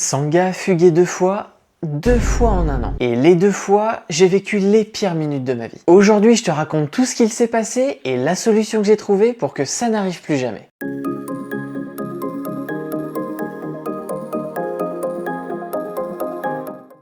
Sangha a fugué deux fois en un an. Et les deux fois, j'ai vécu les pires minutes de ma vie. Aujourd'hui, je te raconte tout ce qu'il s'est passé et la solution que j'ai trouvée pour que ça n'arrive plus jamais.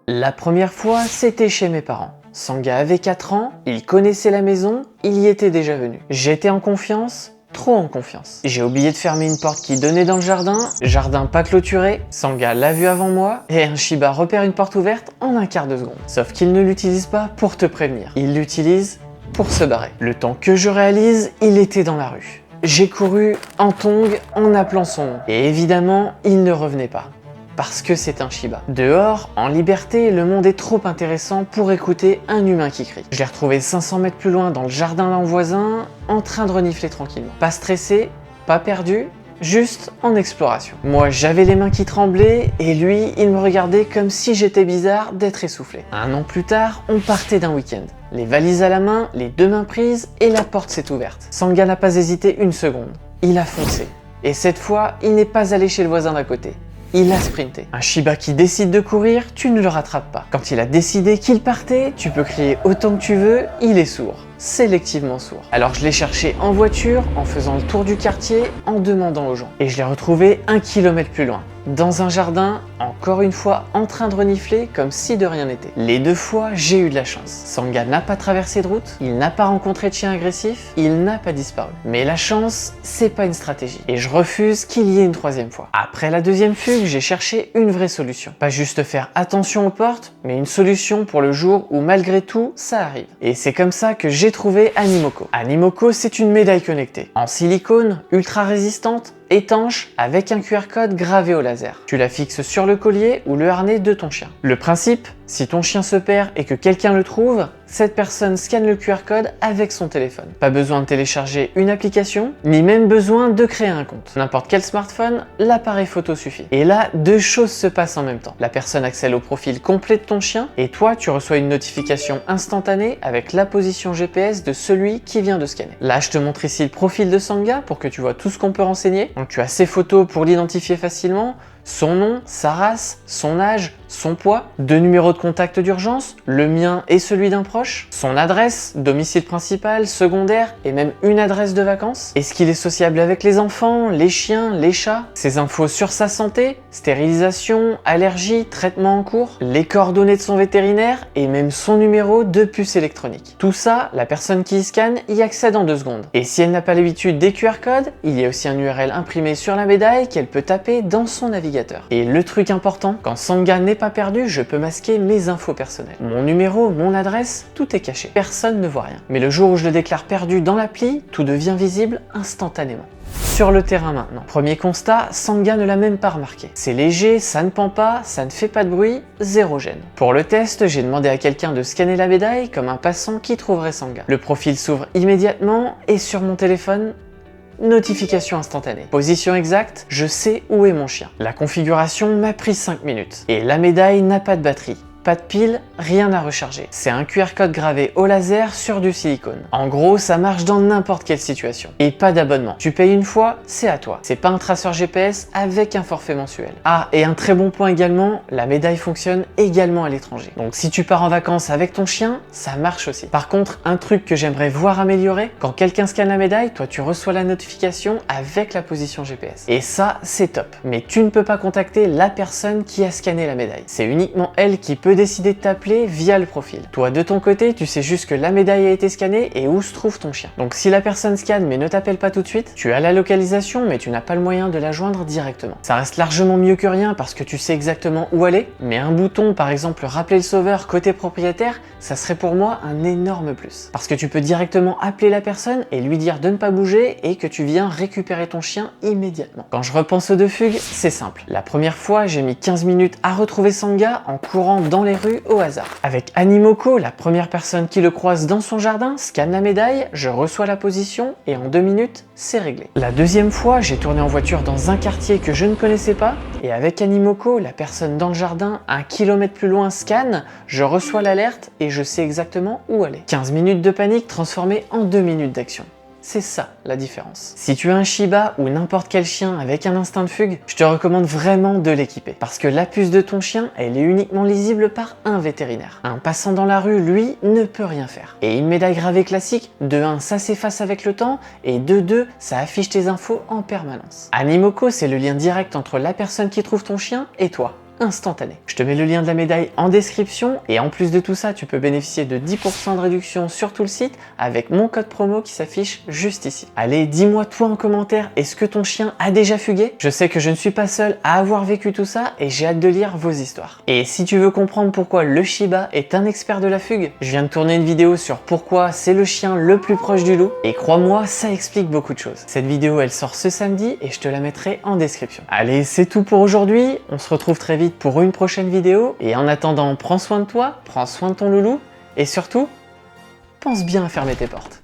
La première fois, c'était chez mes parents. Sangha avait 4 ans, il connaissait la maison, il y était déjà venu. J'étais en confiance, trop en confiance. J'ai oublié de fermer une porte qui donnait dans le jardin pas clôturé, Sangha l'a vu avant moi, et un Shiba repère une porte ouverte en un quart de seconde. Sauf qu'il ne l'utilise pas pour te prévenir, il l'utilise pour se barrer. Le temps que je réalise, il était dans la rue. J'ai couru en tongs en appelant son nom, et évidemment, il ne revenait pas. Parce que c'est un Shiba. Dehors, en liberté, le monde est trop intéressant pour écouter un humain qui crie. Je l'ai retrouvé 500 mètres plus loin dans le jardin d'un voisin, en train de renifler tranquillement. Pas stressé, pas perdu, juste en exploration. Moi, j'avais les mains qui tremblaient, et lui, il me regardait comme si j'étais bizarre d'être essoufflé. Un an plus tard, on partait d'un week-end. Les valises à la main, les deux mains prises, et la porte s'est ouverte. Sangha n'a pas hésité une seconde. Il a foncé. Et cette fois, il n'est pas allé chez le voisin d'à côté. Il a sprinté. Un Shiba qui décide de courir, tu ne le rattrapes pas. Quand il a décidé qu'il partait, tu peux crier autant que tu veux, il est sourd. Sélectivement sourd. Alors je l'ai cherché en voiture, en faisant le tour du quartier, en demandant aux gens. Et je l'ai retrouvé 1 kilomètre plus loin, dans un jardin, encore une fois en train de renifler comme si de rien n'était. Les deux fois, j'ai eu de la chance. Sangha n'a pas traversé de route, il n'a pas rencontré de chien agressif, il n'a pas disparu. Mais la chance, c'est pas une stratégie. Et je refuse qu'il y ait une troisième fois. Après la deuxième fugue, j'ai cherché une vraie solution. Pas juste faire attention aux portes, mais une solution pour le jour où malgré tout, ça arrive. Et c'est comme ça que j'ai trouvé Animoco. Animoco, c'est une médaille connectée. En silicone, ultra résistante, étanche, avec un QR code gravé au laser. Tu la fixes sur le collier ou le harnais de ton chien. Le principe, si ton chien se perd et que quelqu'un le trouve, cette personne scanne le QR code avec son téléphone. Pas besoin de télécharger une application, ni même besoin de créer un compte. N'importe quel smartphone, l'appareil photo suffit. Et là, deux choses se passent en même temps. La personne accède au profil complet de ton chien et toi, tu reçois une notification instantanée avec la position GPS de celui qui vient de scanner. Là, je te montre ici le profil de Sangha pour que tu vois tout ce qu'on peut renseigner. Donc tu as ses photos pour l'identifier facilement, son nom, sa race, son âge, son poids, 2 numéros de contact d'urgence, le mien et celui d'un proche, son adresse, domicile principal, secondaire et même une adresse de vacances. Est-ce qu'il est sociable avec les enfants, les chiens, les chats? Ses infos sur sa santé, stérilisation, allergie, traitement en cours, les coordonnées de son vétérinaire et même son numéro de puce électronique. Tout ça, la personne qui y scanne y accède en 2 secondes. Et si elle n'a pas l'habitude des QR codes, il y a aussi un URL imprimé sur la médaille qu'elle peut taper dans son navigateur. Et le truc important, quand Sangha n'est pas perdu, je peux masquer mes infos personnelles. Mon numéro, mon adresse, tout est caché. Personne ne voit rien. Mais le jour où je le déclare perdu dans l'appli, tout devient visible instantanément. Sur le terrain maintenant. Premier constat, Sangha ne l'a même pas remarqué. C'est léger, ça ne pend pas, ça ne fait pas de bruit, zéro gêne. Pour le test, j'ai demandé à quelqu'un de scanner la médaille comme un passant qui trouverait Sangha. Le profil s'ouvre immédiatement et sur mon téléphone, notification instantanée. Position exacte, je sais où est mon chien. La configuration m'a pris 5 minutes. Et la médaille n'a pas de batterie. Pas de pile, rien à recharger. C'est un QR code gravé au laser sur du silicone. En gros, ça marche dans n'importe quelle situation. Et pas d'abonnement. Tu payes une fois, c'est à toi. C'est pas un traceur GPS avec un forfait mensuel. Ah, et un très bon point également, la médaille fonctionne également à l'étranger. Donc si tu pars en vacances avec ton chien, ça marche aussi. Par contre, un truc que j'aimerais voir améliorer, quand quelqu'un scanne la médaille, toi tu reçois la notification avec la position GPS. Et ça, c'est top. Mais tu ne peux pas contacter la personne qui a scanné la médaille. C'est uniquement elle qui peut décider de t'appeler via le profil. Toi de ton côté, tu sais juste que la médaille a été scannée et où se trouve ton chien. Donc si la personne scanne mais ne t'appelle pas tout de suite, tu as la localisation mais tu n'as pas le moyen de la joindre directement. Ça reste largement mieux que rien parce que tu sais exactement où aller, mais un bouton par exemple rappeler le sauveur côté propriétaire, ça serait pour moi un énorme plus. Parce que tu peux directement appeler la personne et lui dire de ne pas bouger et que tu viens récupérer ton chien immédiatement. Quand je repense aux 2 fugues, c'est simple. La première fois, j'ai mis 15 minutes à retrouver Sangha en courant dans les rues au hasard. Avec Animoco, la première personne qui le croise dans son jardin scanne la médaille, je reçois la position et en 2 minutes, c'est réglé. La deuxième fois, j'ai tourné en voiture dans un quartier que je ne connaissais pas et avec Animoco, la personne dans le jardin 1 kilomètre plus loin scanne, je reçois l'alerte et je sais exactement où aller. 15 minutes de panique transformées en 2 minutes d'action. C'est ça la différence. Si tu as un Shiba ou n'importe quel chien avec un instinct de fugue, je te recommande vraiment de l'équiper. Parce que la puce de ton chien, elle est uniquement lisible par un vétérinaire. Un passant dans la rue, lui, ne peut rien faire. Et une médaille gravée classique, de 1, ça s'efface avec le temps, et de 2, ça affiche tes infos en permanence. Animoco, c'est le lien direct entre la personne qui trouve ton chien et toi. Instantané. Je te mets le lien de la médaille en description et en plus de tout ça, tu peux bénéficier de 10% de réduction sur tout le site avec mon code promo qui s'affiche juste ici. Allez, dis-moi toi en commentaire, est-ce que ton chien a déjà fugué? Je sais que je ne suis pas seul à avoir vécu tout ça et j'ai hâte de lire vos histoires. Et si tu veux comprendre pourquoi le Shiba est un expert de la fugue, je viens de tourner une vidéo sur pourquoi c'est le chien le plus proche du loup et crois-moi, ça explique beaucoup de choses. Cette vidéo, elle sort ce samedi et je te la mettrai en description. Allez, c'est tout pour aujourd'hui, on se retrouve très vite pour une prochaine vidéo et en attendant, prends soin de toi, prends soin de ton loulou et surtout, pense bien à fermer tes portes.